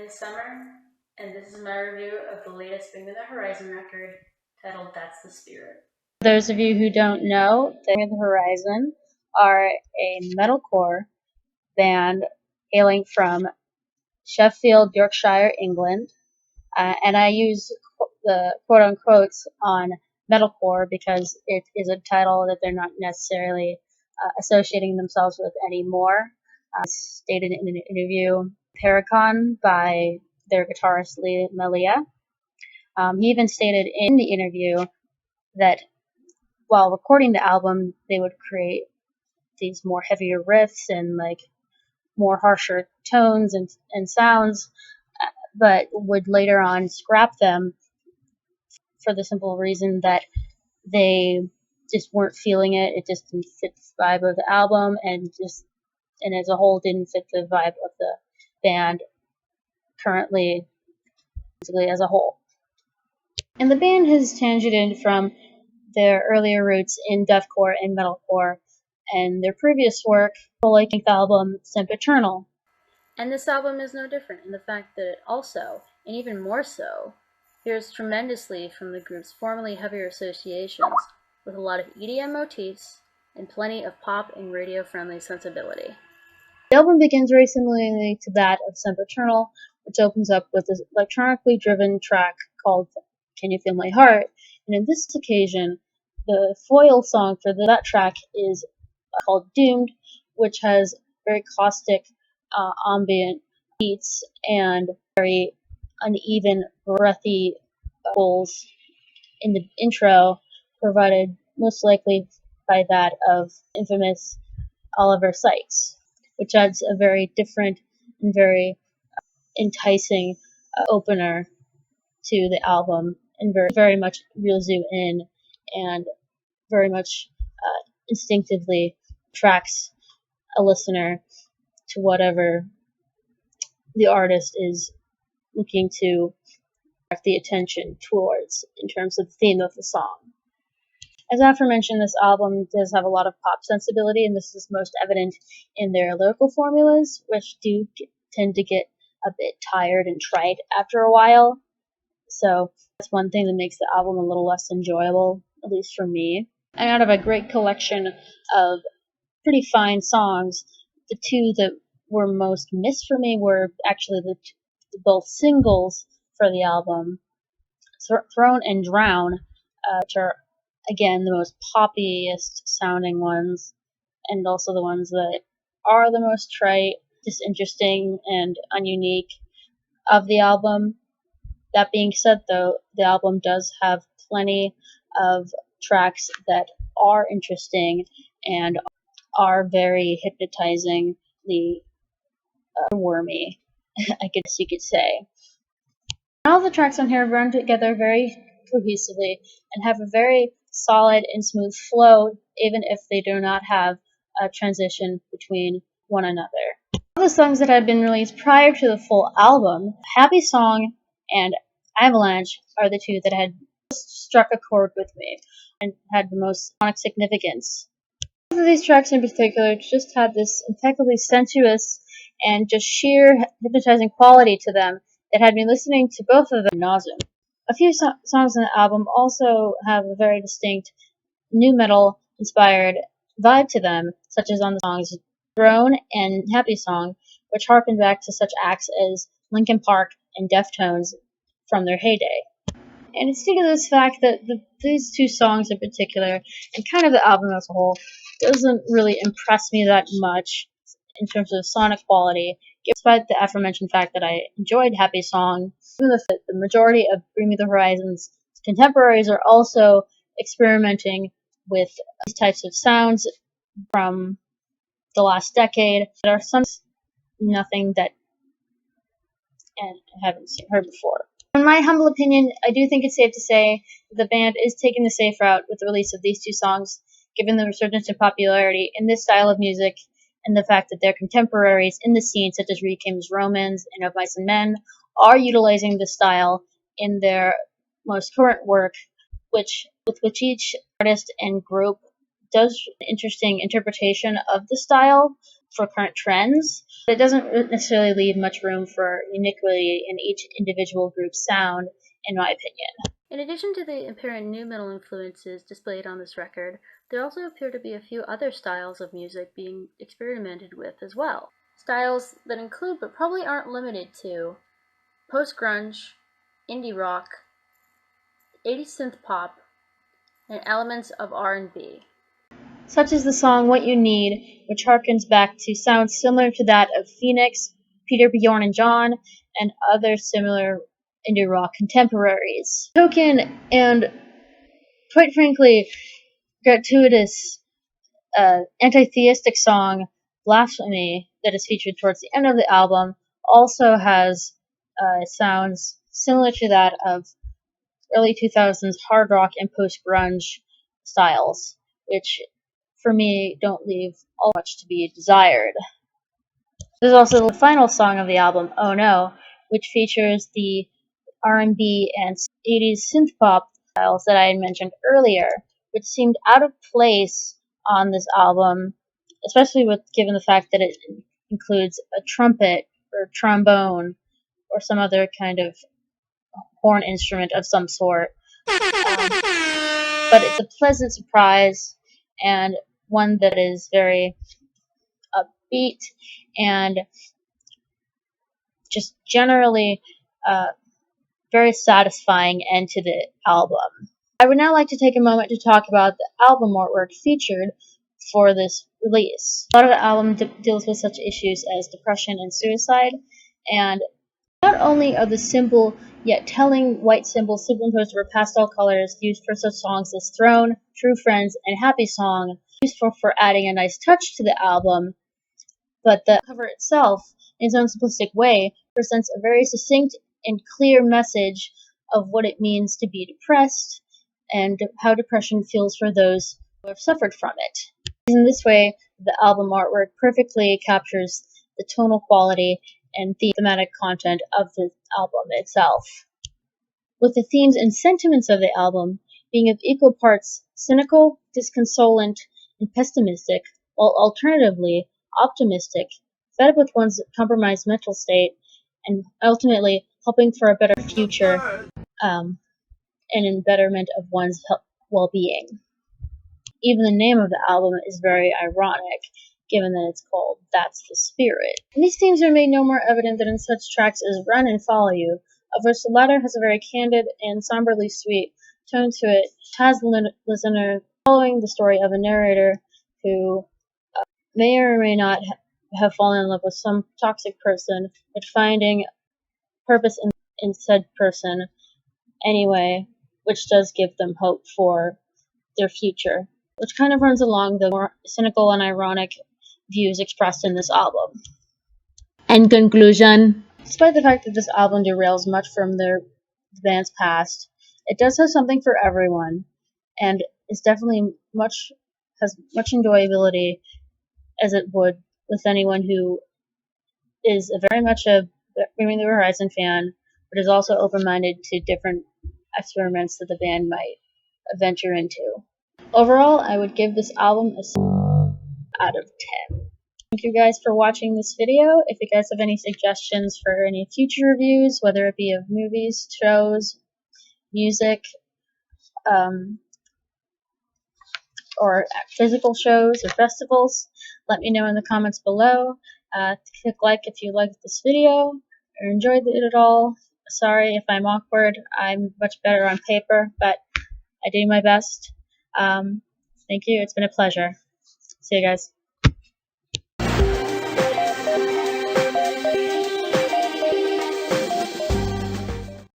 is Summer, and this is my review of the latest Bring Me the Horizon record titled That's the Spirit. For those of you who don't know, Bring Me the Horizon are a metalcore band hailing from Sheffield, Yorkshire, England. And I use the quote unquote on metalcore because it is a title that they're not necessarily associating themselves with anymore. Stated in an interview, Paracon by their guitarist Lee Malia. He even stated in the interview that while recording the album, they would create these more heavier riffs and like more harsher tones and sounds, but would later on scrap them for the simple reason that they just weren't feeling it. It just didn't fit the vibe of the album, and as a whole didn't fit the vibe of the band currently, basically as a whole. And the band has tangented from their earlier roots in deathcore and metalcore, and their previous work, the full-length album Sempiternal. And this album is no different in the fact that it also, and even more so, hears tremendously from the group's formerly heavier associations, with a lot of EDM motifs and plenty of pop and radio-friendly sensibility. The album begins very similarly to that of Sempiternal, which opens up with an electronically driven track called Can You Feel My Heart? And in this occasion, the foil song for that track is called Doomed, which has very caustic ambient beats and very uneven, breathy vocals in the intro, provided most likely by that of infamous Oliver Sykes, which adds a very different and very enticing opener to the album, and very much reels you in and very much instinctively attracts a listener to whatever the artist is looking to direct the attention towards in terms of the theme of the song. As aforementioned, this album does have a lot of pop sensibility, and this is most evident in their lyrical formulas, which do tend to get a bit tired and trite after a while. So that's one thing that makes the album a little less enjoyable, at least for me. And out of a great collection of pretty fine songs, the two that were most missed for me were actually both singles for the album, Throne and Drown, which are, again, the most poppiest sounding ones, and also the ones that are the most trite, disinteresting, and ununique of the album. That being said, though, the album does have plenty of tracks that are interesting and are very hypnotizingly wormy, I guess you could say. All the tracks on here run together very cohesively and have a very solid and smooth flow, even if they do not have a transition between one another. All the songs that had been released prior to the full album, Happy Song and Avalanche, are the two that had struck a chord with me and had the most sonic significance. Both of these tracks in particular just had this impeccably sensuous and just sheer hypnotizing quality to them that had me listening to both of them ad nauseam. A few songs on the album also have a very distinct nu metal inspired vibe to them, such as on the songs Throne and Happy Song, which harken back to such acts as Linkin Park and Deftones from their heyday. And it's due to this fact that these two songs in particular, and kind of the album as a whole, doesn't really impress me that much in terms of sonic quality, despite the aforementioned fact that I enjoyed Happy Song. Even the majority of Bring Me the Horizon's contemporaries are also experimenting with these types of sounds from the last decade. There are some nothing that I haven't heard before. In my humble opinion, I do think it's safe to say that the band is taking the safe route with the release of these two songs, given the resurgence in popularity in this style of music and the fact that their contemporaries in the scene, such as Reclaims Romans and Of Mice and Men, are utilizing the style in their most current work, with which each artist and group does an interesting interpretation of the style for current trends. It doesn't necessarily leave much room for uniquity in each individual group's sound, in my opinion. In addition to the apparent nu metal influences displayed on this record, there also appear to be a few other styles of music being experimented with as well. Styles that include, but probably aren't limited to, post-grunge, indie rock, 80s synth pop, and elements of R&B. Such as the song What You Need, which harkens back to sounds similar to that of Phoenix, Peter, Bjorn, and John, and other similar indie rock contemporaries. Token and, quite frankly, gratuitous anti-theistic song Blasphemy that is featured towards the end of the album also has sounds similar to that of early 2000s hard rock and post-grunge styles, which for me don't leave all much to be desired. There's also the final song of the album, Oh No, which features the R&B and 80s synth pop styles that I had mentioned earlier, which seemed out of place on this album, especially given the fact that it includes a trumpet or trombone or some other kind of horn instrument of some sort. But it's a pleasant surprise and one that is very upbeat and just generally very satisfying end to the album. I would now like to take a moment to talk about the album artwork featured for this release. A lot of the album deals with such issues as depression and suicide, and not only are the simple yet telling white symbols superimposed over pastel colors used for such songs as Throne, True Friends, and Happy Song useful for adding a nice touch to the album, but the cover itself, in its own simplistic way, presents a very succinct and clear message of what it means to be depressed and how depression feels for those who have suffered from it. In this way, the album artwork perfectly captures the tonal quality and thematic content of the album itself, with the themes and sentiments of the album being of equal parts cynical, disconsolate, and pessimistic, while alternatively optimistic, fed up with one's compromised mental state, and ultimately hoping for a better future and in betterment of one's well-being. Even the name of the album is very ironic, given that it's called That's the Spirit. And these themes are made no more evident than in such tracks as Run and Follow You, of which the latter has a very candid and somberly sweet tone to it, has the listener following the story of a narrator who may or may not have fallen in love with some toxic person, but finding purpose in said person anyway, which does give them hope for their future, which kind of runs along the more cynical and ironic views expressed in this album. In conclusion, despite the fact that this album derails much from the band's past, it does have something for everyone, and is definitely has much enjoyability as it would with anyone who is very much a Bring the Horizon fan, but is also open-minded to different experiments that the band might venture into. Overall, I would give this album a 7 out of 10. Thank you guys for watching this video. If you guys have any suggestions for any future reviews, whether it be of movies, shows, music, or physical shows or festivals, let me know in the comments below. Click like if you liked this video or enjoyed it at all. Sorry if I'm awkward. I'm much better on paper, but I do my best. Thank you. It's been a pleasure. See you guys.